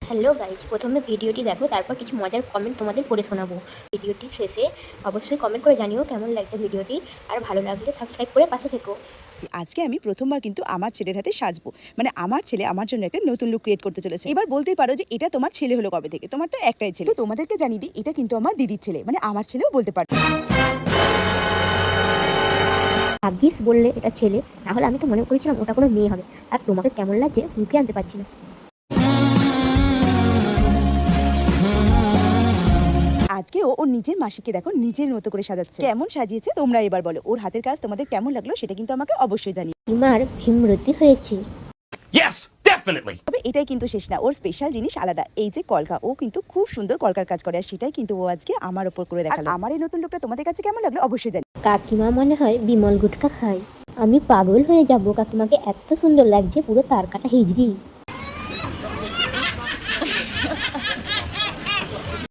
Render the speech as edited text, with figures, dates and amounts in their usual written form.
Hello guys, প্রথমে ভিডিওটি দেখো, তারপর কিছু মজার কমেন্ট তোমাদের পড়ে শোনাবো। ভিডিওটি শেষে অবশ্যই কমেন্ট করে জানিও কেমন লাগছে ভিডিওটি, আর ভালো লাগলে সাবস্ক্রাইব করে পাশে থেকো। আজকে আমি প্রথমবার কিন্তু আমার ছেলের হাতে সাজবো। মানে আমার ছেলে আমার জন্য একটা নতুন লুক ক্রিয়েট করতে চলেছে। এবার বলতেই পারো যে এটা তোমার ছেলে হলো কবে থেকে? তোমার তো একটাই ছেলে। তো তোমাদেরকে জানিয়ে দিই, এটা কিন্তু আমার দিদির ছেলে। মানে আমার ছেলেও বলতে পারো। ভাগ্যিস বললে এটা ছেলে, তাহলে আমি তো মনে করেছিলাম ওটা কোনো মেয়ে হবে। আর তোমাকে কেমন লাগছে মুখে আনতে পারছি না। আজকে ও ওর নিজের মাসিকে দেখো নিজের মতো করে সাজাচ্ছে। কেমন সাজিয়েছে তোমরা এবার বলো। ওর হাতের কাজ তোমাদের কেমন লাগলো সেটা কিন্তু আমাকে অবশ্যই জানিও। তোমার ভীমরতি হয়েছে। Yes, definitely. তবে এটাই কিন্তু শেষ না, ওর স্পেশাল জিনিস আলাদা। এই যে কলকা, ও কিন্তু খুব সুন্দর কলকার কাজ করে, আর সেটাই কিন্তু ও আজকে আমার ওপর করে দেখালো। আমার এই নতুন লুকটা তোমাদের কাছে কেমন লাগলো অবশ্যই জানিও। কাকিমা মনে হয় বিমল গুটকা খায়। আমি পাগল হয়ে যাব, কাকিমাকে এত সুন্দর লাগছে, পুরো তার কাটা হিজড়ি।